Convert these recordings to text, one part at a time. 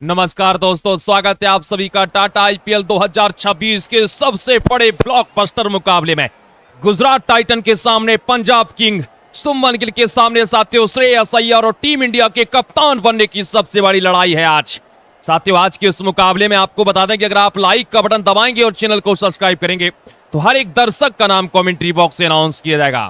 नमस्कार दोस्तों, स्वागत है आप सभी का टाटा आईपीएल 2026 के सबसे बड़े ब्लॉकबस्टर मुकाबले में। गुजरात टाइटन के सामने पंजाब किंग, शुभमन गिल के सामने साथियों श्रेयस अय्यर और टीम इंडिया के कप्तान बनने की सबसे बड़ी लड़ाई है आज। साथियों, आज के इस मुकाबले में आपको बता दें कि अगर आप लाइक का बटन दबाएंगे और चैनल को सब्सक्राइब करेंगे तो हर एक दर्शक का नाम कमेंट्री बॉक्स से अनाउंस किया जाएगा।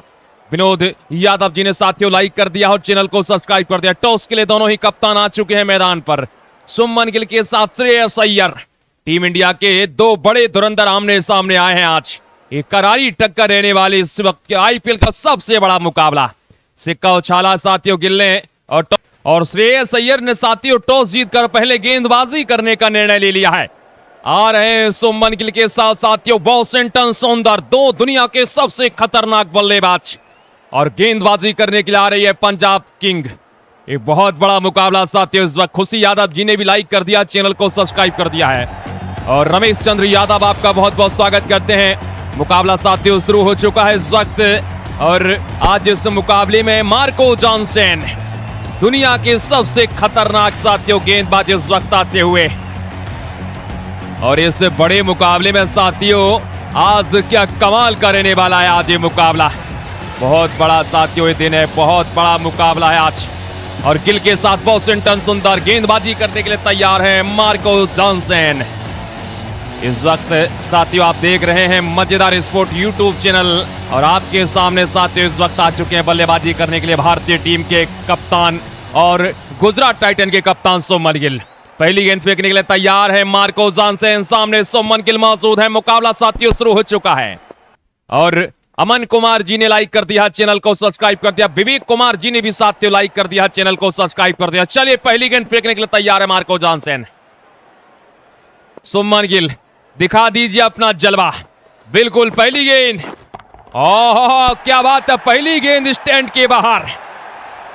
विनोद यादव जी ने साथियों लाइक कर दिया और चैनल को सब्सक्राइब कर दिया। टॉस के लिए दोनों ही कप्तान आ चुके हैं मैदान पर। शुभमन गिल के साथ श्रेयस अय्यर। टीम इंडिया के दो बड़े धुरंधर आमने सामने आए हैं आज। एक करारी टक्कर रहने वाली इस वक्त के आईपीएल का सबसे बड़ा मुकाबला। सिक्का उछाला साथियों गिल ने और श्रेयस अय्यर ने साथियों टॉस जीतकर पहले गेंदबाजी करने का निर्णय ले लिया है। आ रहे हैं शुभमन गिल के साथ साथियों वॉशिंगटन सुंदर, दो दुनिया के सबसे खतरनाक बल्लेबाज, और गेंदबाजी करने के लिए आ रही है पंजाब किंग। एक बहुत बड़ा मुकाबला साथियों इस वक्त। खुशी यादव जी ने भी लाइक कर दिया, चैनल को सब्सक्राइब कर दिया है। और रमेश चंद्र यादव आपका बहुत बहुत स्वागत करते हैं। मुकाबला साथियों शुरू हो चुका है इस वक्त और आज इस मुकाबले में मार्को जॉनसन, दुनिया के सबसे खतरनाक साथियों गेंदबाज इस वक्त आते हुए। और इस बड़े मुकाबले में साथियों आज क्या कमाल का रहने वाला है आज ये मुकाबला। बहुत बड़ा साथियों ये दिन है, बहुत बड़ा मुकाबला है आज। और गिल के साथ वॉशिंगटन सुंदर गेंदबाजी करने के लिए तैयार है मार्को जॉनसन। इस वक्त साथियों आप देख रहे हैं मजेदार स्पोर्ट यूट्यूब चैनल और आपके सामने साथियों इस वक्त आ चुके हैं बल्लेबाजी करने के लिए भारतीय टीम के कप्तान और गुजरात टाइटन के कप्तान शुभमन गिल। पहली गेंद फेंकने के लिए तैयार है मार्को जॉनसन, सामने शुभमन गिल मौजूद है। मुकाबला साथियों शुरू हो चुका है और अमन कुमार जी ने लाइक कर दिया, चैनल को सब्सक्राइब कर दिया। विवेक कुमार जी ने भी साथियों लाइक कर दिया, चैनल को सब्सक्राइब कर दिया। चलिए पहली गेंद फेंकने के लिए तैयार है मार्को जॉनसन। शुभमन गिल दिखा दीजिए अपना जलवा। बिल्कुल पहली गेंद, ओह क्या बात है, पहली गेंद स्टैंड के बाहर।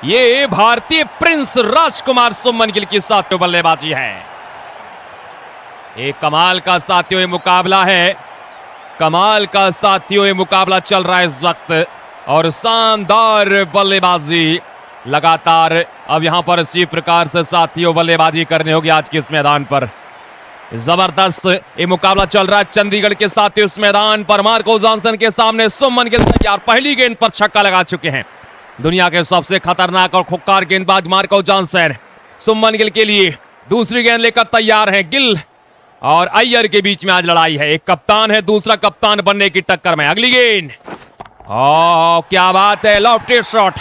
ये भारतीय प्रिंस राजकुमार शुभमन गिल की साथियों बल्लेबाजी है। एक कमाल का साथियों ये मुकाबला है, कमाल का साथियों ये मुकाबला चल रहा है इस वक्त। और शानदार बल्लेबाजी लगातार अब यहां पर इसी प्रकार से साथियों बल्लेबाजी करनी होगी आज के इस मैदान पर। जबरदस्त ये मुकाबला चल रहा है चंडीगढ़ के साथियों इस मैदान पर। मार्को जॉनसन के सामने शुभमन गिल तैयार, पहली गेंद पर छक्का लगा चुके हैं। दुनिया के सबसे खतरनाक और खुक्कार गेंदबाज मार्को जॉनसन शुभमन गिल के लिए दूसरी गेंद लेकर तैयार है। गिल और अय्यर के बीच में आज लड़ाई है। एक कप्तान है, दूसरा कप्तान बनने की टक्कर में। अगली गेंद, ओह क्या बात है, लॉफ्टेड शॉट,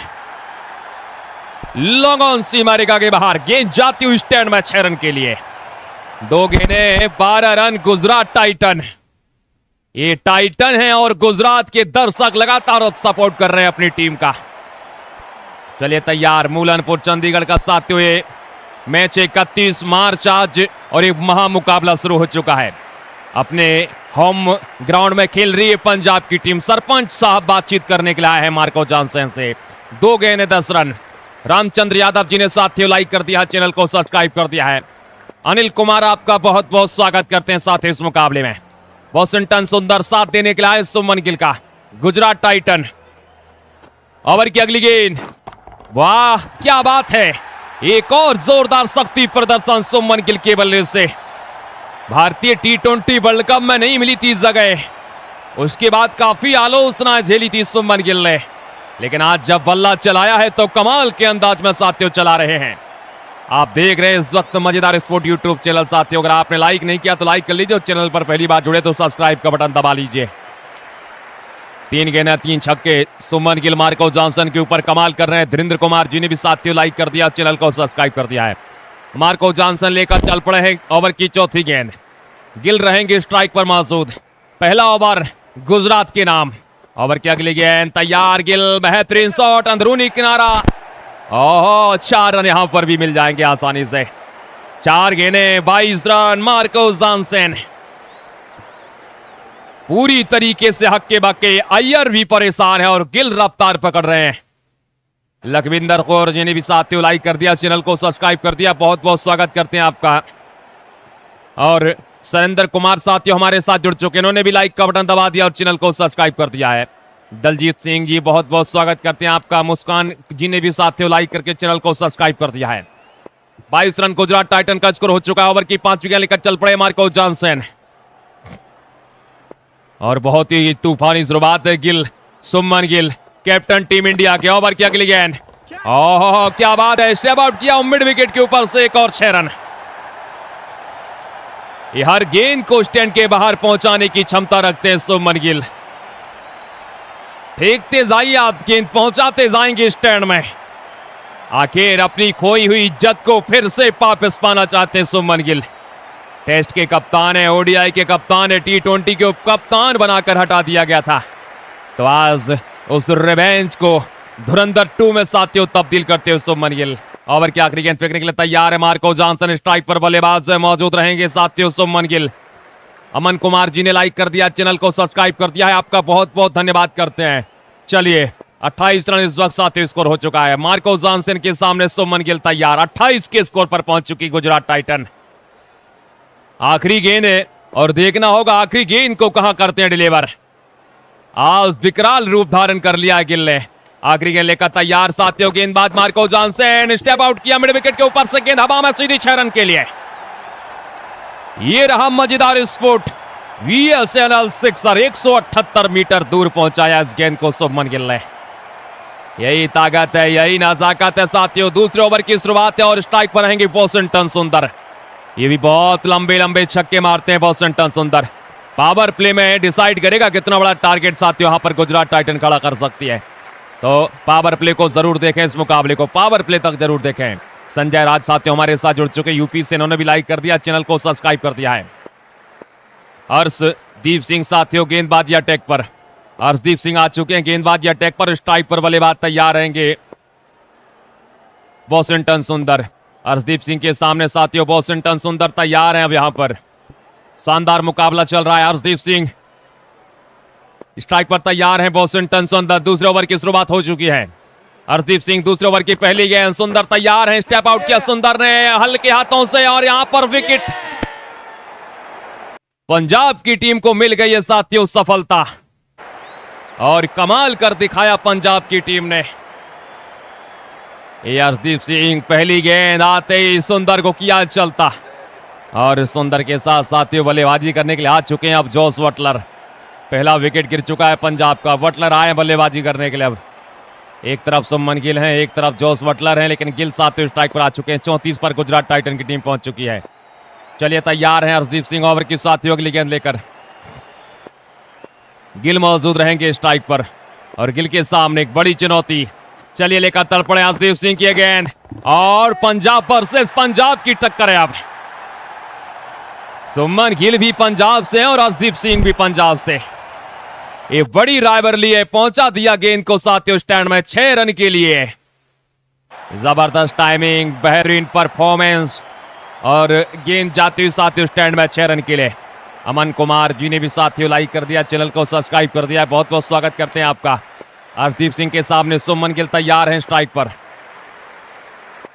लॉन्ग ऑन सीमा रेखा के बाहर। गेंद जाती हुई स्टैंड में 6 रन के लिए। 2 गेंदें 12 रन गुजरात टाइटन। ये टाइटन है और गुजरात के दर्शक लगातार सपोर्ट कर रहे हैं अपनी टीम का। चलिए तैयार, मूलनपुर चंडीगढ़ का साथियों ये मैच 31 मार्च आज और एक महा मुकाबला शुरू हो चुका है। अपने होम ग्राउंड में खेल रही है पंजाब की टीम। सरपंच साहब बातचीत करने के लिए आए हैं मार्को जॉनसन से। 2 गेंदें 10 रन। रामचंद्र यादव जी ने साथियों लाइक कर दिया, चैनल को सब्सक्राइब कर दिया है। अनिल कुमार आपका बहुत बहुत स्वागत करते हैं साथियों इस मुकाबले में। वॉशिंगटन सुंदर साथ देने के लिए आए शुभमन गिल का गुजरात टाइटन। ओवर की अगली गेंद, वाह क्या बात है, एक और जोरदार शक्ति प्रदर्शन शुभमन गिल के बल्ले से। भारतीय T20 वर्ल्ड कप में नहीं मिली थी जगह, उसके बाद काफी आलोचना झेली थी शुभमन गिल ने, लेकिन आज जब बल्ला चलाया है तो कमाल के अंदाज में साथियों चला रहे हैं। आप देख रहे हैं इस वक्त मजेदार स्पोर्ट यूट्यूब चैनल। साथियों अगर आपने लाइक नहीं किया तो लाइक कर लीजिए और चैनल पर पहली बार जुड़े तो सब्सक्राइब का बटन दबा लीजिए। 3 गेंदें 3 छक्के शुभमन गिल मार्को जॉनसन के ऊपर कमाल कर रहे हैं। धीरेन्द्र कुमार जी ने भी साथियों लाइक कर दिया, चैनल को सब्सक्राइब कर दिया है। मार्को जॉनसन लेकर चल पड़े हैं ओवर की चौथी गेंद। गिल रहेंगे स्ट्राइक पर मौजूद। पहला ओवर गुजरात के नाम। ओवर की अगली गेंद तैयार, गिल बेहतरीन शॉट, अंदरूनी किनारा। ओह 4 रन यहां पर भी मिल जाएंगे आसानी से। 4 गेंदें 22 रन। मार्को जॉनसन पूरी तरीके से हक्के बक्के। अय्यर भी परेशान है और गिल रफ्तार पकड़ रहे हैं। लखविंदर कौर जी ने भी साथियों लाइक कर दिया, चैनल को सब्सक्राइब कर दिया, बहुत बहुत स्वागत करते हैं आपका। और सरेंद्र कुमार साथियों हमारे साथ जुड़ चुके हैं, इन्होंने भी लाइक का बटन दबा दिया और चैनल को सब्सक्राइब कर दिया है। दलजीत सिंह जी बहुत बहुत स्वागत करते हैं आपका। मुस्कान जी ने भी साथियों लाइक करके चैनल को सब्सक्राइब कर दिया है। 22 रन गुजरात टाइटन का स्कोर हो चुका है। ओवर की 5वीं गेंद लेकर चल पड़े मार्को जॉनसन और बहुत ही तूफानी शुरुआत है गिल, सुमन गिल कैप्टन टीम इंडिया के। ओवर की अगली गेंद, ओह क्या बात है, स्टेप आउट किया मिड विकेट के ऊपर से, एक और 6 रन। ये हर गेंद को स्टैंड के बाहर पहुंचाने की क्षमता रखते हैं सुमन गिल। फेंकते जाइए आप गेंद, पहुंचाते जाएंगे स्टैंड में। आखिर अपनी खोई हुई इज्जत को फिर से वापस पाना चाहते हैं सुमन गिल। टेस्ट के कप्तान है, ओडीआई के कप्तान है, टी20 के उप कप्तान बनाकर हटा दिया गया था, तो आज उस रिवेंज को धुरंधर 2 में साथियों तब्दील करते हुए सुमन गिल। ओवर की आखिरी गेंद फेंकने के लिए तैयार है मार्को जॉनसन। स्ट्राइक पर बल्लेबाज मौजूद रहेंगे साथियों सुमन गिल। अमन कुमार जी ने लाइक कर दिया, चैनल को सब्सक्राइब कर दिया है, आपका बहुत बहुत धन्यवाद करते हैं। चलिए 28 रन इस वक्त साथियों स्कोर हो चुका है। मार्को जॉनसन के सामने सुमन गिल तैयार, 28 के स्कोर पर पहुंच चुकी गुजरात टाइटन। आखिरी गेंद है और देखना होगा आखिरी गेंद को कहां करते हैं डिलीवर। आज विकराल रूप धारण कर लिया गिल ने। आखिरी गेंद लेकर तैयार साथियों, गेंदबाज मार्को जॉनसन स्टेप आउट किया मिड विकेट के ऊपर से, गेंद हवा में सीधी 6 रन के लिए। ये रहा मजेदार स्पोर्ट, वीएसएनएल सिक्सर 178 मीटर दूर पहुंचाया इस गेंद को सुमन गिल ने। यही ताकत है, यही नजाकत है साथियों। दूसरे ओवर की शुरुआत है और स्ट्राइक पर रहेंगे वॉशिंगटन सुंदर। ये भी बहुत लंबे लंबे छक्के मारते हैं वॉशिंगटन सुंदर। पावर प्ले में डिसाइड करेगा कितना बड़ा टारगेट साथियों यहां पर गुजरात टाइटन खड़ा कर सकती है, तो पावर प्ले को जरूर देखें, इस मुकाबले को पावर प्ले तक जरूर देखें। संजय राज साथियों हमारे साथ जुड़ चुके यूपी से, इन्होंने भी लाइक कर दिया, चैनल को सब्सक्राइब कर दिया है। हर्षदीप सिंह साथियों गेंदबाजी अटैक पर, हर्षदीप सिंह आ चुके हैं गेंदबाजी अटैक पर। स्ट्राइक पर बल्लेबाज तैयार रहेंगे वॉशिंगटन सुंदर। हर्षदीप सिंह के सामने साथियों वॉशिंगटन सुंदर तैयार हैं। अब यहां पर शानदार मुकाबला चल रहा है। हर्षदीप सिंह स्ट्राइक पर तैयार हैं वॉशिंगटन सुंदर। दूसरे ओवर की शुरुआत हो चुकी है। हरदीप सिंह दूसरे ओवर की पहली गेंद, सुंदर तैयार है, स्टेप आउट किया सुंदर ने हल्के हाथों से और यहां पर विकेट। पंजाब की टीम को मिल गई है साथियों सफलता और कमाल कर दिखाया पंजाब की टीम ने। हरदीप सिंह पहली गेंद आते ही सुंदर को किया चलता और सुंदर के साथ साथियों बल्लेबाजी करने के लिए आ चुके हैं अब जोस बटलर। पहला विकेट गिर चुका है पंजाब का, बटलर आए बल्लेबाजी करने के लिए। अब एक तरफ सुमन गिल हैं, एक तरफ जोस बटलर हैं, लेकिन गिल साथियों स्ट्राइक पर आ चुके हैं। 34 पर गुजरात टाइटन की टीम पहुंच चुकी है। चलिए तैयार हैं हरदीप सिंह ओवर की साथियों अगली गेंद लेकर। गिल मौजूद रहेंगे स्ट्राइक पर और गिल के सामने एक बड़ी चुनौती। चलिए लेकर तल पड़े हरदीप सिंह की गेंद और पंजाब वर्सेस पंजाब की टक्कर है। अब सुमन गिल भी पंजाब से और हरदीप सिंह भी पंजाब से। ये बड़ी राइवलरी है, पहुंचा दिया गेंद को साथियों स्टैंड में 6 रन के लिए। जबरदस्त टाइमिंग, बेहतरीन परफॉर्मेंस और गेंद जाती हुई साथियों स्टैंड में 6 रन के लिए। अमन कुमार जी ने भी साथियों लाइक कर दिया, चैनल को सब्सक्राइब कर दिया, बहुत बहुत स्वागत करते हैं आपका। हरदीप सिंह के सामने सुमन गिल तैयार हैं स्ट्राइक पर।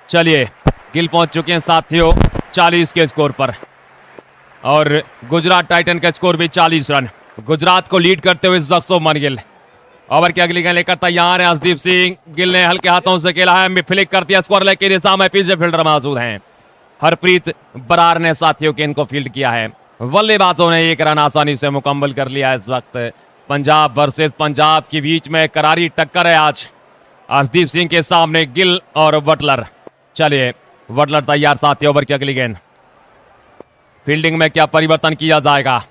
चलिए गिल पहुंच चुके हैं साथियों 40 के स्कोर पर और गुजरात टाइटन का स्कोर भी 40 रन। गुजरात को लीड करते हुए इस वक्त सुमन गिल ओवर की अगली गेंद लेकर तैयार है। हरदीप सिंह, गिल ने हल्के हाथों से खेला है, फ्लिक कर दिया स्कोर लेके दिशा में, पीछे फील्डर मौजूद हैं। हरप्रीत बरार ने साथियों गेंद को फील्ड किया है। बल्लेबाजों ने 1 रन आसानी से मुकम्मल कर लिया। इस वक्त पंजाब वर्सेस पंजाब के बीच में करारी टक्कर है आज। हरदीप सिंह के सामने गिल और बटलर। चलिए बटलर तैयार साथियों ओवर की अगली गेंद। फील्डिंग में क्या परिवर्तन किया जाएगा,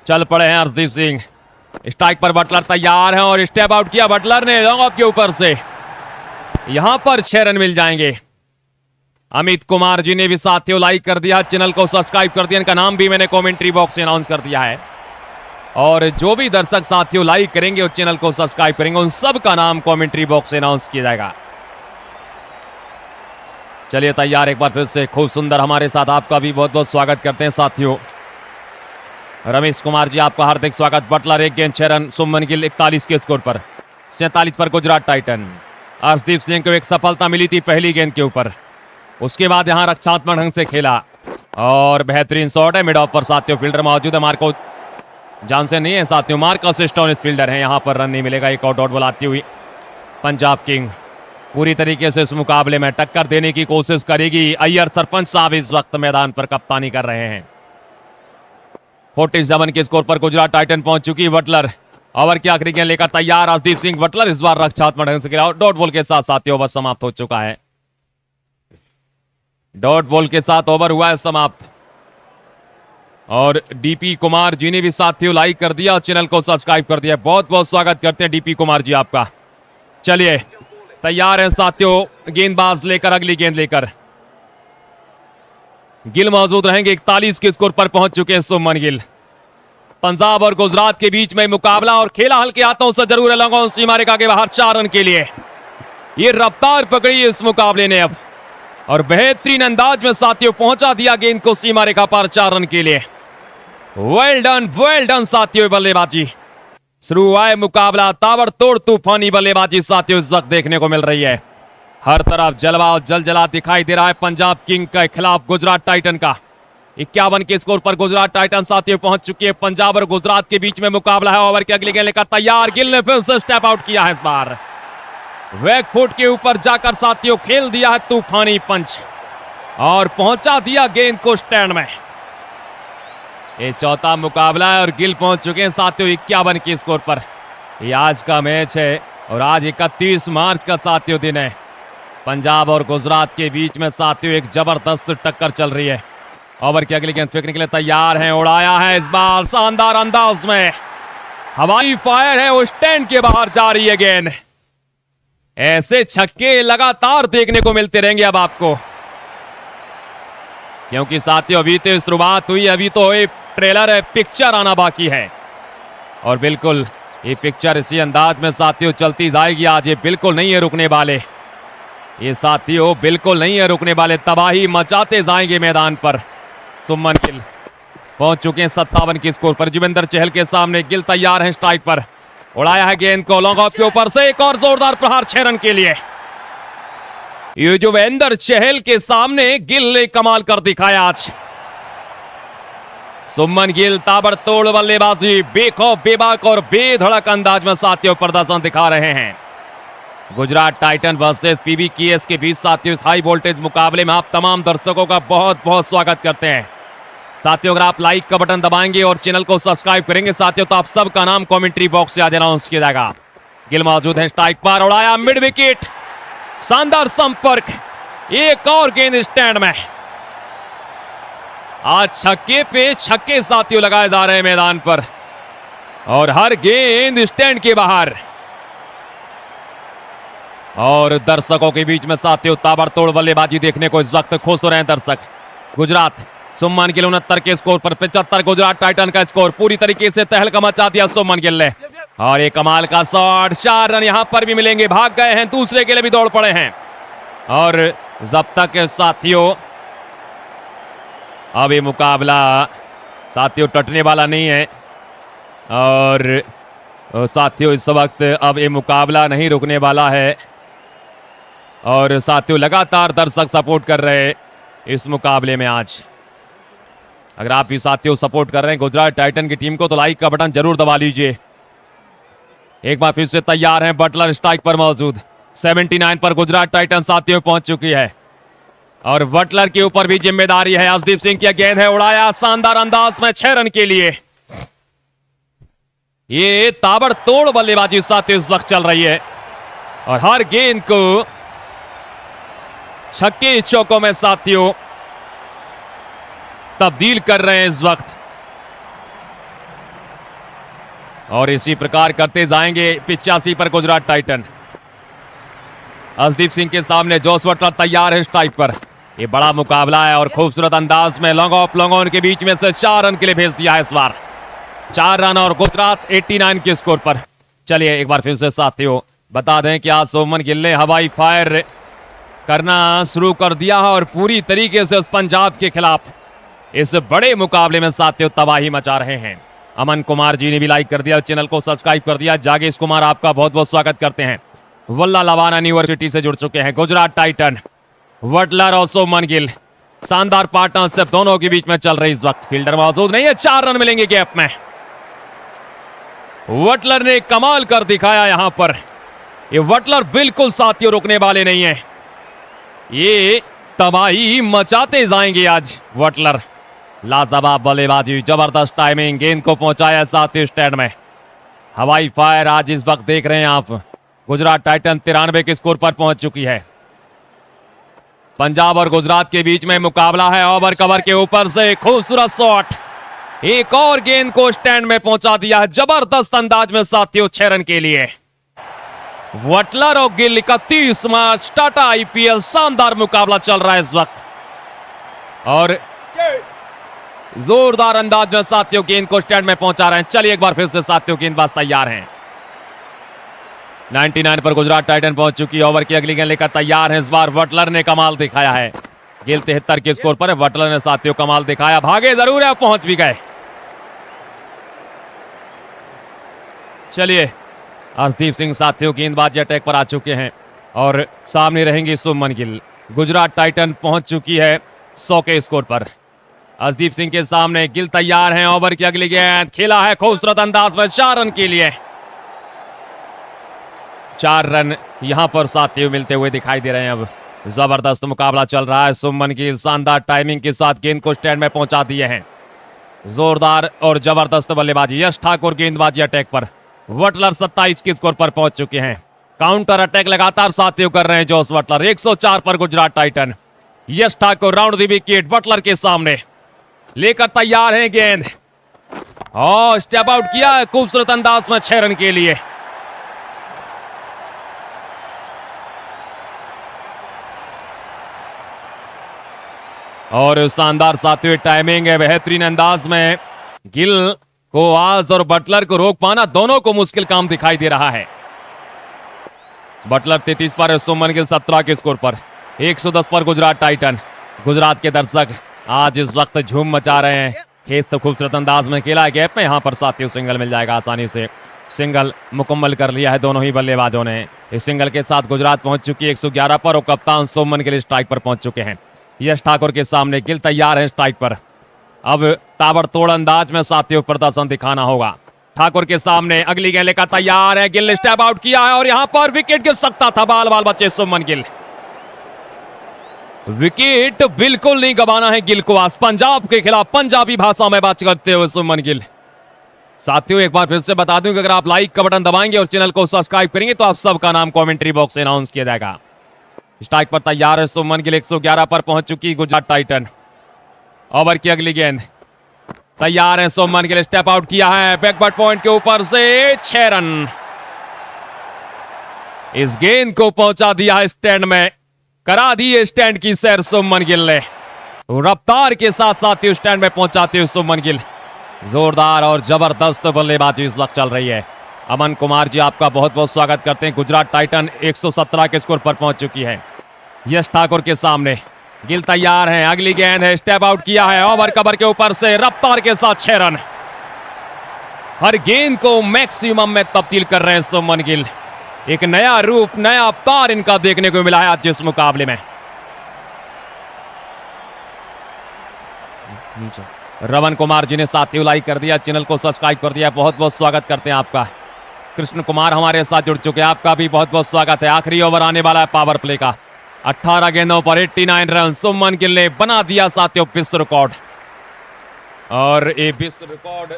चल पड़े हैं हरदीप सिंह। स्ट्राइक पर बटलर तैयार हैं और स्टेप आउट किया बटलर ने लॉन्ग ऑफ के ऊपर से। यहां पर 6 रन मिल जाएंगे। अमित कुमार जी ने भी साथियों लाइक कर दिया, चैनल को सब्सक्राइब कर दिया, इनका नाम भी मैंने कमेंट्री बॉक्स में अनाउंस कर दिया है। और जो भी दर्शक साथियों लाइक करेंगे और चैनल को सब्सक्राइब करेंगे उन सब का नाम कमेंट्री बॉक्स में अनाउंस किया जाएगा। चलिए तैयार एक बार फिर से, खूब सुंदर हमारे साथ, आपका भी बहुत बहुत स्वागत करते हैं साथियों। रमेश कुमार जी आपका हार्दिक स्वागत। बटलर 1 गेंद 6 रन, सुमन गिल 41 के स्कोर पर। 47 पर गुजरात टाइटन। हरदीप सिंह को एक सफलता मिली थी पहली गेंद के ऊपर, उसके बाद यहां रक्षात्मक ढंग से खेला और बेहतरीन शॉट है मिड ऑफ पर साथियों। फील्डर मौजूद है, मार्को जॉनसन नहीं है साथियों, मार्कस स्टोनिस फील्डर है। यहां पर रन नहीं मिलेगा। एक आउट बॉल आती हुई पंजाब किंग। पूरी तरीके से इस मुकाबले में टक्कर देने की कोशिश करेगी। अय्यर सरपंच साहब इस वक्त मैदान पर कप्तानी कर रहे हैं। 47 के स्कोर पर गुजरात टाइटन पहुंच चुकी। बटलर ओवर की आखिरी गेंद लेकर तैयार। अर्शदीप सिंह बटलर इस बार रक्षात्मक ढंग से गिरा। डॉट बॉल के साथ साथियों ओवर समाप्त हो चुका है। डॉट बॉल के साथ ओवर हुआ है समाप्त। और डीपी कुमार जी ने भी साथियों लाइक कर दिया और चैनल को सब्सक्राइब कर दिया। बहुत बहुत स्वागत करते हैं डीपी कुमार जी आपका। चलिए तैयार है साथियों गेंदबाज लेकर अगली गेंद लेकर। गिल मौजूद रहेंगे। 41 के स्कोर पर पहुंच चुके हैं सुमन गिल। पंजाब और गुजरात के बीच में मुकाबला और खेला हल्के हाथों से जरूर है। लॉन्ग ऑन सीमा रेखा के बाहर 4 रन के लिए ये रफ्तार पकड़ी इस मुकाबले ने अब और बेहतरीन अंदाज में साथियों पहुंचा दिया गेंद को सीमा रेखा पर 4 रन के लिए। वेल डन साथियों। बल्लेबाजी शुरू हुआ है मुकाबला। ताबड़तोड़ तूफानी बल्लेबाजी साथियों इस वक्त देखने को मिल रही है। हर तरफ जलवा और जलजला दिखाई दे रहा है पंजाब किंग के खिलाफ गुजरात टाइटन का। 51 के स्कोर पर गुजरात टाइटन साथियों पहुंच चुकी है। पंजाब और गुजरात के बीच में मुकाबला है। ओवर की अगली गेंद लेकर तैयार। गिल ने फिर से स्टेप आउट किया है। इस बार वेग फुट के ऊपर जाकर साथियों खेल दिया है तूफानी पंच और पहुंचा दिया गेंद को स्टैंड में। ये चौथा मुकाबला है और गिल पहुंच चुके हैं साथियों 51 के स्कोर पर। ये आज का मैच है और आज 31 मार्च का साथियों दिन है। पंजाब और गुजरात के बीच में साथियों एक जबरदस्त टक्कर चल रही है। ओवर की अगली गेंद फेंकने के लिए तैयार हैं। उड़ाया है इस बार शानदार अंदाज में। हवाई फायर है। वो स्टैंड के बाहर जा रही है गेंद। ऐसे छक्के लगातार देखने को मिलते रहेंगे अब आपको, क्योंकि साथियों अभी तो शुरुआत हुई। अभी तो एक ट्रेलर है, पिक्चर आना बाकी है और बिल्कुल ये पिक्चर इसी अंदाज में साथियों चलती जाएगी आज। ये बिल्कुल नहीं है रुकने वाले। ये साथियों बिल्कुल नहीं है रुकने वाले। तबाही मचाते जाएंगे मैदान पर। सुमन गिल पहुंच चुके हैं 57 के स्कोर पर। युजवेंद्र चहल के सामने गिल तैयार हैं स्ट्राइक पर। उड़ाया है गेंद को लॉन्ग ऑफ के ऊपर से। एक और जोरदार प्रहार 6 रन के लिए। युजवेंद्र चहल के सामने गिल ने कमाल कर दिखाया आज। सुमन गिल ताबड़तोड़ बल्लेबाजी, बेखौफ बेबाक और बेधड़क अंदाज में साथियों प्रदर्शन दिखा रहे हैं। गुजरात टाइटन वर्सेस पीबीकेएस के बीच साथियों हाई वोल्टेज मुकाबले में आप तमाम दर्शकों का बहुत बहुत स्वागत करते हैं। साथियों अगर आप लाइक का बटन दबाएंगे और चैनल को सब्सक्राइब करेंगे साथियों तो आप सबका नाम कमेंट्री बॉक्स से आज अनाउंस किया जाएगा। गिल मौजूद है स्ट्राइक पर। उड़ाया मिड विकेट। शानदार संपर्क। एक और गेंद स्टैंड में। आज छक्के पे छक्के साथियों लगाए जा रहे हैं मैदान पर और हर गेंद स्टैंड के बाहर। और दर्शकों के बीच में साथियों ताबड़तोड़ बल्लेबाजी देखने को इस वक्त खुश हो रहे हैं दर्शक। गुजरात सुमन गिल 69 के स्कोर पर 75 गुजरात टाइटन का स्कोर। पूरी तरीके से तहलका मचा दिया सुमन गिल ने और ये कमाल का शॉट। 4 रन यहां पर भी मिलेंगे। भाग गए हैं, दूसरे के लिए भी दौड़ पड़े हैं और जब तक साथियों अब ये मुकाबला साथियों टटने वाला नहीं है और साथियों इस वक्त अब ये मुकाबला नहीं रुकने वाला है और साथियों लगातार दर्शक सपोर्ट कर रहे हैं इस मुकाबले में। आज अगर आप भी साथियों सपोर्ट कर रहे हैं गुजरात टाइटन की टीम को तो लाइक का बटन जरूर दबा लीजिए। एक बार फिर से तैयार हैं। बटलर स्ट्राइक पर मौजूद। 79 पर गुजरात टाइटन साथियों पहुंच चुकी है और बटलर के ऊपर भी जिम्मेदारी है। अर्शदीप सिंह की गेंद है। उड़ाया शानदार अंदाज में 6 रन के लिए। ये ताबड़तोड़ बल्लेबाजी साथियों इस वक्त चल रही है और हर गेंद को छक्के चौकों में साथियों तब्दील कर रहे हैं इस वक्त और इसी प्रकार करते जाएंगे 85 पर गुजरात टाइटन। अर्शदीप सिंह के सामने जोस बटलर तैयार है स्ट्राइक पर। ये बड़ा मुकाबला है और खूबसूरत अंदाज में लॉन्ग ऑफ लॉन्ग ऑन के बीच में से 4 रन के लिए भेज दिया है इस बार। 4 रन और गुजरात 89 के स्कोर पर। चलिए एक बार फिर से साथियों बता दें कि आज सुमन गिल ने हवाई फायर करना शुरू कर दिया है और पूरी तरीके से उस पंजाब के खिलाफ इस बड़े मुकाबले में साथियों तबाही मचा रहे हैं। अमन कुमार जी ने भी लाइक कर दिया, चैनल को सब्सक्राइब कर दिया। जागेश कुमार आपका बहुत बहुत स्वागत करते हैं। वल्ला लवाना यूनिवर्सिटी से जुड़ चुके हैं। गुजरात टाइटन बटलर और सुमन गिल शानदार पार्टनरशिप दोनों के बीच में चल रही इस वक्त। फील्डर मौजूद नहीं है। 4 रन मिलेंगे गैप में। बटलर ने कमाल कर दिखाया यहां पर ये बटलर बिल्कुल साथियों रुकने वाले नहीं है, ये तबाही मचाते जाएंगे आज बटलर। लाजवाब बल्लेबाजी, जबरदस्त टाइमिंग, गेंद को पहुंचाया साथियों स्टैंड में। हवाई फायर आज इस वक्त देख रहे हैं आप। गुजरात टाइटन 93 के स्कोर पर पहुंच चुकी है। पंजाब और गुजरात के बीच में मुकाबला है। ओवर कवर के ऊपर से खूबसूरत शॉट, एक और गेंद को स्टैंड में पहुंचा दिया है जबरदस्त अंदाज में साथियों 6 रन के लिए। बटलर और गिल 31 मार्च टाटा आईपीएल, शानदार मुकाबला चल रहा है इस वक्त और जोरदार अंदाज में साथियों गेंद को स्टैंड में पहुंचा रहे हैं। चलिए एक बार फिर से साथियों गेंदबाज तैयार हैं। 99 पर गुजरात टाइटन पहुंच चुकी है। ओवर की अगली गेंद लेकर तैयार है। इस बार बटलर ने कमाल दिखाया है। गिल 73 के स्कोर पर है। बटलर ने साथियों कमाल दिखाया, भागे जरूर है, पहुंच भी गए। चलिए अर्शदीप सिंह साथियों गेंदबाजी अटैक पर आ चुके हैं और सामने रहेंगे सुमन गिल। गुजरात टाइटन पहुंच चुकी है 100 के स्कोर पर। अर्शदीप सिंह के सामने गिल तैयार हैं। ओवर की अगली गेंद खेला है खूबसूरत अंदाज में 4 रन के लिए। 4 रन यहां पर साथियों मिलते हुए दिखाई दे रहे हैं। अब जबरदस्त मुकाबला चल रहा है। सुमन गिल शानदार टाइमिंग के साथ गेंद को स्टैंड में पहुंचा दिए हैं। जोरदार और जबरदस्त बल्लेबाजी। यश ठाकुर गेंदबाजी अटैक पर। बटलर 27 के स्कोर पर पहुंच चुके हैं। काउंटर अटैक लगातार साथियों कर रहे हैं जोस बटलर। 104 पर Gujarat titan. Yash Thakur round the wicket Buttler के सामने लेकर तैयार हैं गेंद और स्टेप आउट किया है खूबसूरत अंदाज में 6 रन के लिए। और शानदार साथियों टाइमिंग है, बेहतरीन अंदाज में गिल को आज और बटलर को रोक पाना दोनों को मुश्किल काम दिखाई दे रहा है। बटलर 33 पर, सुमन गिल 17 के स्कोर पर। 110 पर गुजरात टाइटन। गुजरात के दर्शक आज इस वक्त झूम मचा रहे हैं। खेत तो खूबसूरत अंदाज में खेला गैप में, यहां पर साथियों सिंगल मिल जाएगा आसानी से। सिंगल मुकम्मल कर लिया है दोनों ही बल्लेबाजों ने। इस सिंगल के साथ गुजरात पहुंच चुकी है 111 पर और कप्तान सुमन गिल स्ट्राइक पर पहुंच चुके हैं। यश ठाकुर के सामने गिल तैयार है स्ट्राइक पर। अब ताबड़तोड़ अंदाज में साथियों प्रदर्शन दिखाना होगा। ठाकुर के सामने अगली गेंद लेकर तैयार है। गिल ने स्टेप आउट किया है और यहां पर विकेट गिर सकता था। बाल बाल बचे सुमन गिल। विकेट बिल्कुल नहीं गंवाना है गिल को आज पंजाब के खिलाफ। पंजाबी भाषा में बात करते हुए सुमन गिल। साथियों एक बार फिर से बता दूं कि अगर आप लाइक का बटन दबाएंगे और चैनल को सब्सक्राइब करेंगे तो आप सबका नाम कमेंट्री बॉक्स में अनाउंस किया जाएगा। स्ट्राइक पर तैयार है सुमन गिल। 111 पर पहुंच चुकी गुजरात टाइटन। ओवर की अगली गेंद तैयार है सुमन गिल। स्टेप आउट किया है बैकवर्ड पॉइंट के ऊपर से 6 रन। इस गेंद को पहुंचा दिया है स्टैंड में, करा दी स्टैंड की सैर सुमन गिल ने। रफ्तार के साथ साथियों स्टैंड में पहुंचाते हुए सुमन गिल। जोरदार और जबरदस्त बल्लेबाजी इस वक्त चल रही है। अमन कुमार जी आपका बहुत बहुत स्वागत करते हैं। गुजरात टाइटन 117 के स्कोर पर पहुंच चुकी है। यश ठाकुर के सामने गिल तैयार है। अगली गेंद है, स्टेप आउट किया है। ओवर कवर के ऊपर से रफ्तार के साथ 6 रन। हर गेंद को मैक्सिमम में तब्दील कर रहे हैं सुमन गिल। एक नया रूप, नया अवतार इनका देखने को मिला है आज इस मुकाबले में। रमन कुमार जी ने साथियों लाइक कर दिया, चैनल को सब्सक्राइब कर दिया, बहुत बहुत स्वागत करते हैं आपका। कृष्ण कुमार हमारे साथ जुड़ चुके हैं, आपका भी बहुत बहुत स्वागत है। आखिरी ओवर आने वाला है पावर प्ले का। 18 गेंदों पर 89 रन सुमन गिल ने बना दिया साथियों विश्व रिकॉर्ड। और ये विश्व रिकॉर्ड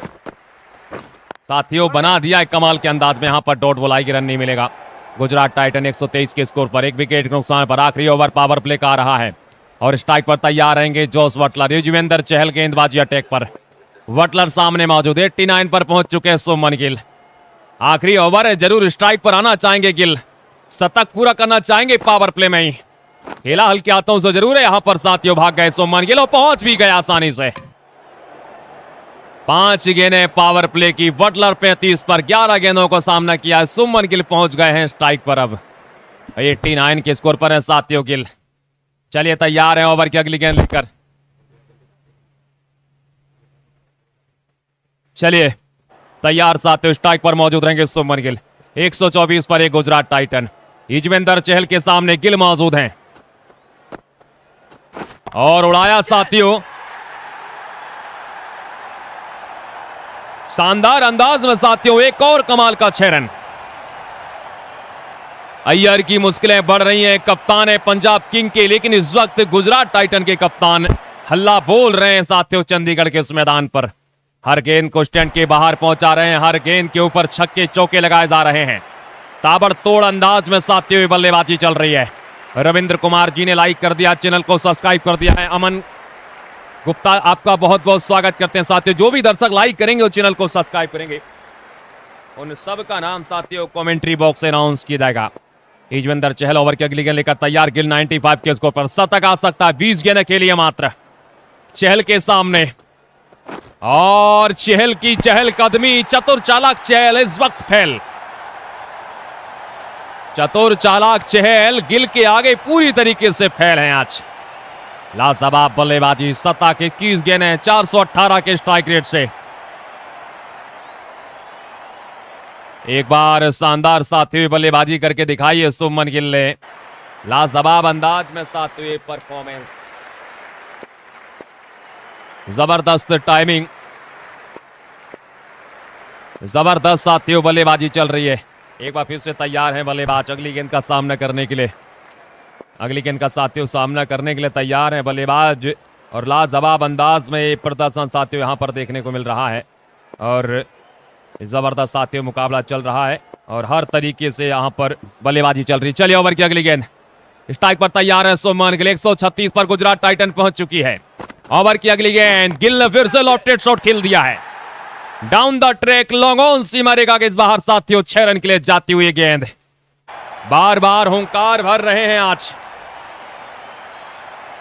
साथियों बना दिया एक कमाल के अंदाज में। यहां पर डॉट बॉल आएगी, रन नहीं मिलेगा। गुजरात टाइटन 123 के स्कोर पर, 1 विकेट के नुकसान पर। आखिरी ओवर पावर प्ले का आ रहा है और स्ट्राइक पर तैयार रहेंगे जोस बटलर। युजवेंद्र चहल गेंदबाजी अटैक पर। बटलर सामने मौजूद। 89 पर पहुंच चुके हैं सुमन गिल। आखिरी ओवर है, जरूर स्ट्राइक पर आना चाहेंगे गिल। शतक पूरा करना चाहेंगे पावर प्ले में ही। खेला हल्के हाथों से जरूर है। यहां पर साथियों भाग गए सुमन गिल और पहुंच भी गए आसानी से। 5 गेंदें पावर प्ले की। बटलर 35 पर 11 गेंदों का सामना किया। सुमन गिल पहुंच गए हैं स्ट्राइक पर। अब 89 के स्कोर पर है साथियों गिल। चलिए तैयार है ओवर की अगली गेंद लेकर। चलिए तैयार साथियों, स्ट्राइक पर मौजूद रहेंगे सुमन गिल। 124 पर एक गुजरात टाइटन। युजवेंद्र चहल के सामने गिल मौजूद हैं और उड़ाया साथियों। शानदार अंदाज में साथियों एक और कमाल का 6 रन। अय्यर की मुश्किलें बढ़ रही हैं। कप्तान है पंजाब किंग के, लेकिन इस वक्त गुजरात टाइटन के कप्तान हल्ला बोल रहे हैं साथियों चंडीगढ़ के इस मैदान पर। हर गेंद को स्टैंड के बाहर पहुंचा रहे हैं, हर गेंद के ऊपर छक्के चौके लगाए जा रहे हैं। ताबड़तोड़ अंदाज में साथियों बल्लेबाजी चल रही है। रविंद्र कुमार जी ने लाइक कर दिया, चैनल को सब्सक्राइब कर दिया है। अमन गुप्ता आपका बहुत बहुत स्वागत करते हैं साथियों। जो भी दर्शक लाइक करेंगे और चैनल को सब्सक्राइब करेंगे उन सब का नाम साथियों कमेंट्री बॉक्स से अनाउंस किया जाएगा। युजवेंद्र चहल ओवर की अगली गेंद लेकर तैयार। गिल 95 के स्कोर पर शतक आ सकता है। 20 गेंदें खेली है मात्र चहल के सामने, और चहल की चहल कदमी, चतुर चालाक चहल इस वक्त फेल। चतुर चालाक चहल गिल के आगे पूरी तरीके से फेल हैं आज। लाजवाब बल्लेबाजी, सत्ता के 21 गेंदें 418 के स्ट्राइक रेट से। एक बार शानदार सातवीं बल्लेबाजी करके दिखाई शुभमन गिल ने। लाजवाब अंदाज में सातवीं परफॉर्मेंस, जबरदस्त टाइमिंग, जबरदस्त साथियों बल्लेबाजी चल रही है। एक बार फिर से तैयार है बल्लेबाज अगली गेंद का सामना करने के लिए। अगली गेंद का साथियों सामना करने के लिए तैयार है बल्लेबाज, और लाजवाब अंदाज में प्रदर्शन साथियों यहां पर देखने को मिल रहा है। और जबरदस्त साथियों मुकाबला चल रहा है और हर तरीके से यहां पर बल्लेबाजी चल रही है। चलिए ओवर की अगली गेंद, स्ट्राइक पर तैयार है शुभमन गिल। 136 पर गुजरात टाइटन पहुंच चुकी है। ओवर की अगली गेंद, गिल ने फिर से लॉफ्टेड शॉट खेल दिया है। Down the track long on सीमा रेखा के इस बाहर साथियों 6 रन के लिए जाती हुई गेंद। बार बार हुंकार भर रहे हैं आज,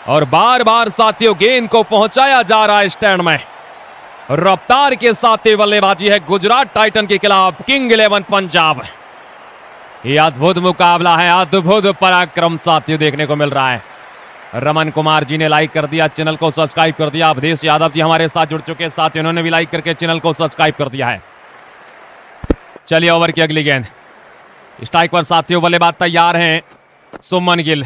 और बार बार साथियों गेंद को पहुंचाया जा रहा है स्टैंड में। रफ्तार के साथ बल्लेबाजी है गुजरात टाइटन के खिलाफ किंग 11 पंजाब। यह अद्भुत मुकाबला है, अद्भुत पराक्रम साथियों देखने को मिल रहा है। रमन कुमार जी ने लाइक कर दिया, चैनल को सब्सक्राइब कर दिया। अवधेश यादव जी हमारे साथ जुड़ चुके साथ, उन्होंने भी लाइक करके चैनल को सब्सक्राइब कर दिया है। चलिए ओवर की अगली गेंद, स्ट्राइक पर साथियों बल्लेबाज तैयार हैं शुभमन गिल।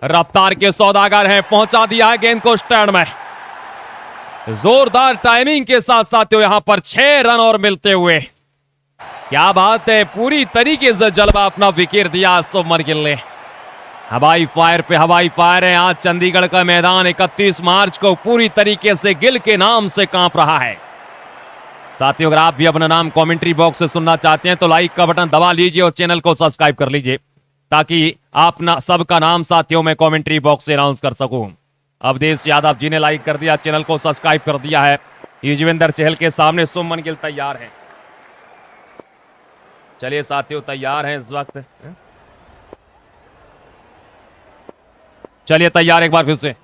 रफ्तार के सौदागर हैं, पहुंचा दिया है गेंद को स्टैंड में। जोरदार टाइमिंग के साथ साथियों यहां पर 6 रन और मिलते हुए, क्या बात है, पूरी तरीके से जलवा अपना विकेट दिया शुभमन गिल ने। हवाई फायर पे हवाई फायर है आज चंडीगढ़ का मैदान। 31 मार्च को पूरी तरीके से गिल के नाम से कांप रहा है। साथियों अगर आप भी अपना नाम कमेंट्री बॉक्स से सुनना चाहते हैं तो लाइक का बटन दबा लीजिए और चैनल को सब्सक्राइब कर लीजिए, ताकि आप सबका नाम साथियों में कमेंट्री बॉक्स से अनाउंस कर सकूं। अवधेश यादव जी ने लाइक कर दिया, चैनल को सब्सक्राइब कर दिया है। युजवेंद्र चहल के सामने शुभमन गिल तैयार हैं। चलिए साथियों तैयार हैं इस वक्त, चलिए तैयार एक बार फिर से।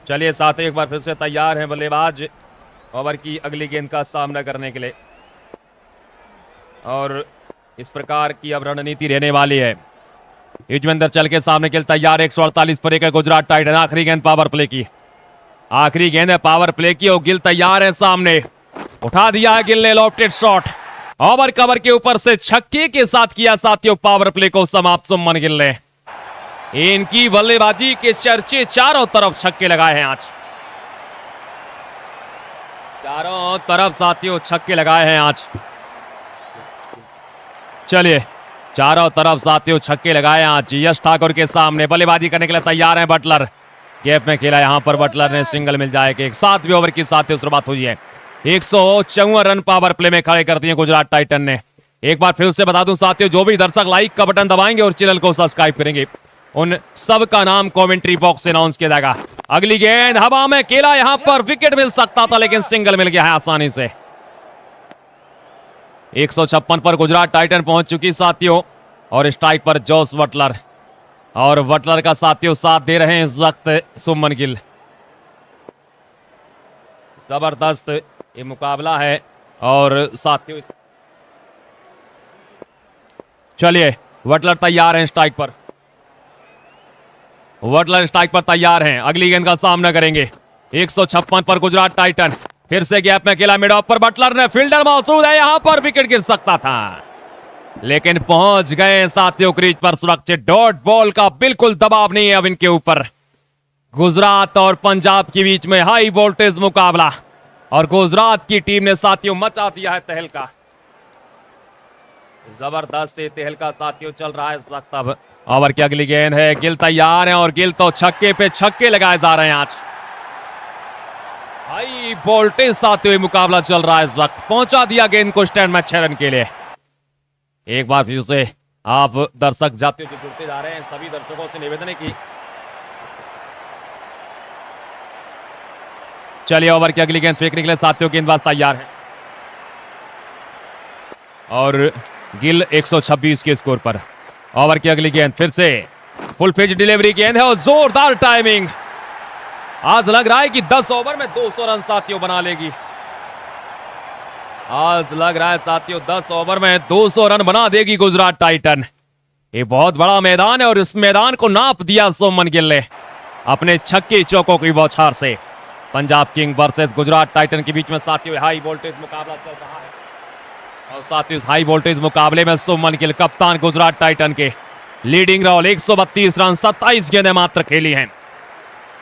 चलिए साथियों एक बार फिर से तैयार हैं बल्लेबाज ओवर की अगली गेंद का सामना करने के लिए, और इस प्रकार की अब रणनीति रहने वाली है। युजवेंद्र चल के सामने खेल तैयार। 148 पर एक है गुजरात टाइटन। आखिरी गेंद पावर प्ले की, आखिरी गेंद है पावर प्ले की, और गिल तैयार है सामने। उठा दिया है गिल ने लॉफ्टेड शॉट, ओवर कवर के ऊपर से छक्के के साथ किया साथियों पावर प्ले को समाप्त शुभमन गिल ने। इनकी बल्लेबाजी के चर्चे चारों तरफ छक्के लगाए हैं आज, चारों तरफ साथियों छक्के लगाए हैं आज। चलिए चारों तरफ साथियों छक्के लगाए आज। यश ठाकुर के सामने बल्लेबाजी करने के लिए तैयार है बटलर। गैप में खेला यहां पर बटलर ने, सिंगल मिल जाएगा। एक 7वें ओवर की साथियों शुरुआत हुई है। 154 रन पावर प्ले में खड़े कर दिए गुजरात टाइटन ने। एक बार फिर से बता दूं साथियों, जो भी दर्शक लाइक का बटन दबाएंगे और चैनल को सब्सक्राइब करेंगे उन सब का नाम कमेंट्री बॉक्स से अनाउंस किया जाएगा। अगली गेंद हवा में खेला, यहां पर विकेट मिल सकता था लेकिन सिंगल मिल गया है आसानी से। 156 पर गुजरात टाइटन पहुंच चुकी साथियों, और स्ट्राइक पर जोस बटलर, और बटलर का साथियों साथ दे रहे हैं इस वक्त शुभमन गिल। जबरदस्त ये मुकाबला है, और साथियों चलिए बटलर तैयार हैं स्ट्राइक पर, बटलर स्ट्राइक पर तैयार हैं। अगली गेंद का सामना करेंगे। 156 पर गुजरात टाइटन, फिर से गैप में खेला मिड ऑफ पर बटलर ने, फील्डर मौजूद है यहां पर, विकेट गिर सकता था लेकिन पहुंच गए साथियों क्रीज पर सुरक्षित। डॉट बॉल का बिल्कुल दबाव नहीं है अब इनके ऊपर। गुजरात और पंजाब के बीच में हाई वोल्टेज मुकाबला, और गुजरात की टीम ने साथियों मचा दिया है तहलका। जबरदस्त तहलका साथियों चल रहा है इस वक्त। अब ओवर की अगली गेंद है, गिल तैयार है और गिल तो छक्के पे छक्के लगाए जा रहे हैं आज। हाई वोल्टेज साथियों ये मुकाबला चल रहा है इस वक्त। पहुंचा दिया गेंद को स्टैंड में 6 रन के लिए। एक बार फिर से आप दर्शक जाते जो जुड़ते जा रहे हैं, सभी दर्शकों से निवेदन है कि चलिए ओवर की अगली गेंद फेंकने के लिए साथियों गेंदबाज तैयार है और गिल 126 के स्कोर पर। ओवर की अगली गेंद फिर से फुल पिच डिलीवरी गेंद है और जोरदार टाइमिंग। आज लग रहा है कि 10 ओवर में 200 रन साथियों बना लेगी। आज लग रहा है साथियों 10 ओवर में 200 रन बना देगी गुजरात टाइटन। ये बहुत बड़ा मैदान है और इस मैदान को नाप दिया सुमन गिल ने अपने छक्के चौकों की बौछार से। Punjab king versus Gujarat Titan के बीच में साथियों हाई वोल्टेज मुकाबला चल रहा है और साथियों इस हाई वोल्टेज मुकाबले में सुमन गिल कप्तान गुजरात टाइटन के लीडिंग रोल 132 रन 27 गेंदें मात्र खेली हैं।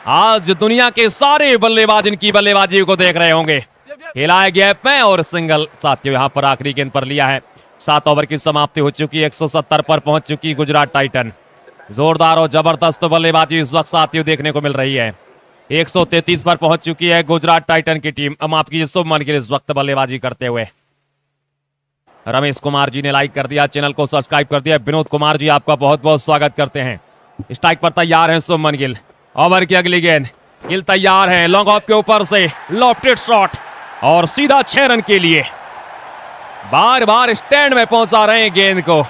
आज दुनिया के सारे बल्लेबाज इनकी बल्लेबाजी को देख रहे होंगे। खेला है गैप में और सिंगल साथियों यहां पर आखिरी गेंद पर लिया है। 7 ओवर की समाप्ति हो चुकी है, 170 पर पहुंच चुकी गुजरात टाइटन। जोरदार और जबरदस्त बल्लेबाजी इस वक्त साथियों देखने को मिल रही है। 133 पर पहुंच चुकी है गुजरात टाइटन की टीम। माफ कीजिए सुमन गिल इस वक्त बल्लेबाजी करते हुए। रमेश कुमार जी ने लाइक कर दिया, चैनल को सब्सक्राइब कर दिया। विनोद कुमार जी आपका बहुत बहुत स्वागत करते हैं। स्ट्राइक पर तैयार है सुमन गिल। ओवर की अगली गेंद, गिल तैयार है, लॉन्ग ऑफ के ऊपर से लॉफ्टेड शॉट और सीधा 6 रन के लिए। बार बार स्टैंड में पहुंचा रहे हैं गेंद को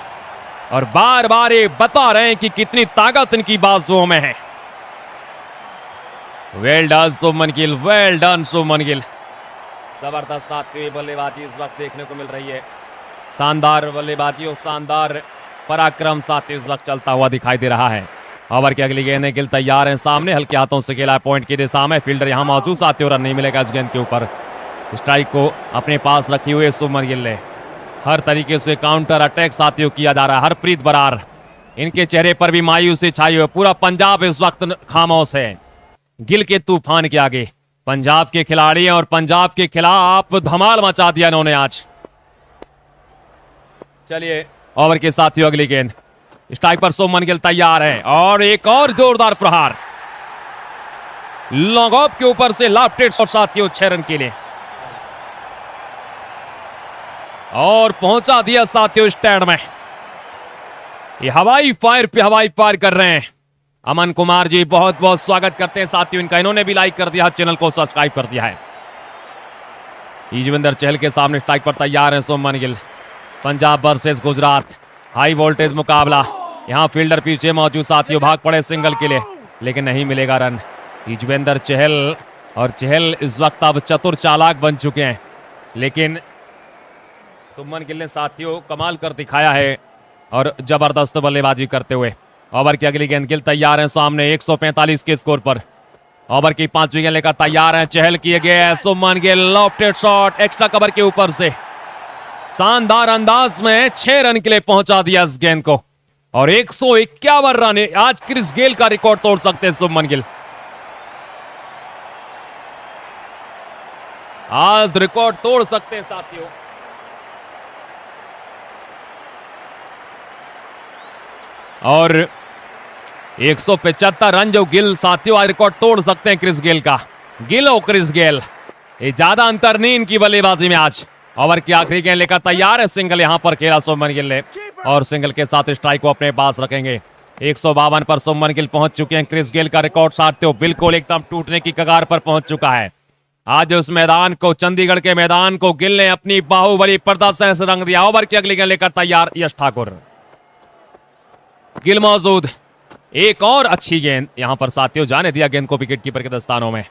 और बार बार ये बता रहे हैं कि कितनी ताकत इनकी बाजुओं में है। वेल डन सुमन गिल, वेल डन सुमन गिल। जबरदस्त साथियों बल्लेबाजी इस वक्त देखने को मिल रही है। शानदार बल्लेबाजी और शानदार पराक्रम साथियों इस वक्त चलता हुआ दिखाई दे रहा है। ओवर की अगली गेंद है, गिल तैयार है, सामने हल्के हाथों से खेला है पॉइंट की दिशा में। फील्डर यहां मौजूद साथियों, रन नहीं मिलेगा इस गेंद के ऊपर। स्ट्राइक को अपने पास रखी हुई सुमन गिल ने हर तरीके से काउंटर अटैक साथियों किया जा रहा है। हरप्रीत बरार इनके चेहरे पर भी मायूसी छाई हुई। पूरा पंजाब इस वक्त खामोश है गिल के तूफान के आगे। पंजाब के खिलाड़ी हैं और पंजाब के खिलाफ धमाल मचा दिया इन्होंने आज। चलिए ओवर के साथियों अगली गेंद, स्ट्राइक पर सुमन गिल तैयार है और एक और जोरदार प्रहार लॉन्ग ऑफ के ऊपर से लॉफ्टेड शॉट साथियों 6 रन के लिए और पहुंचा दिया साथियों स्टैंड में। ये हवाई फायर पे हवाई फायर कर रहे हैं। अमन कुमार जी बहुत बहुत स्वागत करते हैं साथियों इनका, इन्होंने भी लाइक कर दिया, चैनल को सब्सक्राइब कर दिया है। युजवेंद्र चहल के सामने स्ट्राइक पर तैयार है Suman Gill. Punjab versus Gujarat high voltage मुकाबला। यहां फील्डर पीछे मौजूद साथियों भाग पड़े सिंगल के लिए, लेकिन नहीं मिलेगा रन। युजवेंद्र चहल और चहल इस वक्त अब चतुर चालाक बन चुके हैं, लेकिन सुमन गिल ने साथियों कमाल कर दिखाया है और जबरदस्त बल्लेबाजी करते हुए। ओवर की अगली गेंद, गिल तैयार है सामने 145 के स्कोर पर। ओवर की 5वीं गेंद लेकर तैयार है, चहल किए गए Suman Gill, lofted shot extra cover के ऊपर से शानदार अंदाज में 6 रन के लिए पहुंचा दिया इस गेंद को और 151 रन आज क्रिस गेल का रिकॉर्ड तोड़ सकते हैं सुमन गिल। आज रिकॉर्ड तोड़ सकते हैं साथियों। और 175 रन जो गिल साथियों आज रिकॉर्ड तोड़ सकते हैं क्रिस गेल का। गिल और क्रिस गेल ये ज्यादा अंतर नहीं इनकी बल्लेबाजी में आज। ओवर की आखिरी गेंद लेकर तैयार है, सिंगल यहां पर खेला सुमन गिल ने और सिंगल के साथ स्ट्राइक को अपने पास रखेंगे। 152 पर सुमन गिल पहुंच चुके हैं। क्रिस गेल का रिकॉर्ड साथियों बिल्कुल एकदम टूटने की कगार पर पहुंच चुका है। आज उस मैदान को, चंडीगढ़ के मैदान को गिल ने अपनी बाहुबली प्रदर्शन से रंग दिया। ओवर की अगली गेंद लेकर तैयार यश ठाकुर, गिल मौजूद, एक और अच्छी गेंद यहां पर साथियों जाने दिया गेंद को विकेट कीपर के दस्तानों में।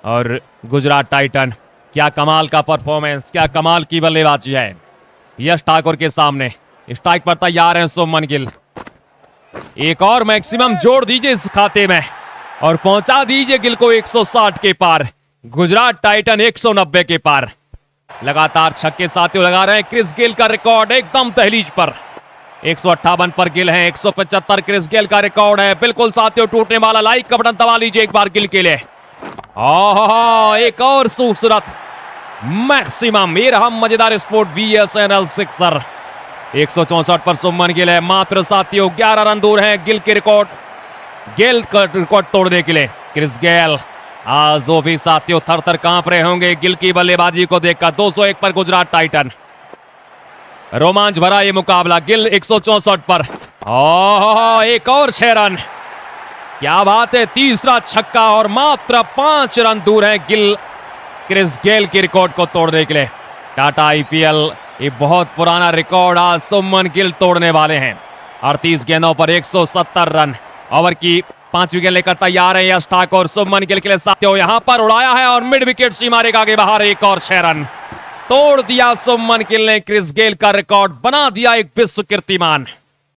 और गुजरात टाइटन क्या कमाल का परफॉर्मेंस, क्या कमाल की बल्लेबाजी है यश ठाकुर के सामने। स्ट्राइक पर तैयार है सुमन गिल, एक और मैक्सिमम जोड़ दीजिए इस खाते में और पहुंचा दीजिए गिल को 160 के पार। गुजरात टाइटन 190 के पार। लगातार छक्के साथियों लगा रहे हैं। क्रिस गेल का रिकॉर्ड एकदम दहलीज पर। 158 पर गिल है, 175 क्रिस गेल का रिकॉर्ड है। बिल्कुल साथियों टूटने वाला। लाइक का बटन दबा लीजिए एक बार गिल के लिए। एक और खूबसूरत मैक्सिमम। ये रहा मजेदार स्पोर्ट BSNL सिक्सर। 164 पर सुमन गिल है, मात्र साथियों 11 रन दूर हैं गिल का रिकॉर्ड तोड़ने के लिए। क्रिस गेल आज वो भी साथियों थर थर कांप रहे होंगे गिल की बल्लेबाजी को देखकर। 201 पर गुजरात टाइटन, रोमांच भरा ये मुकाबला। गिल 164 पर, एक और 6 रन, क्या बात है, तीसरा छक्का और मात्र 5 रन दूर है गिल क्रिस गेल के रिकॉर्ड को तोड़ने के लिए। टाटा आईपीएल ये बहुत पुराना रिकॉर्ड आज सुमन गिल तोड़ने वाले हैं। 38 गेंदों पर 170 रन। ओवर की 5 विकेट लेकर तैयार है यश ठाकुर सुमन गिल के लिए। साथियों यहां पर उड़ाया है और मिड विकेट सीमा रेखा के बाहर एक और 6 रन। तोड़ दिया सुमन गिल ने क्रिस गेल का रिकॉर्ड, बना दिया एक विश्व कीर्तिमान।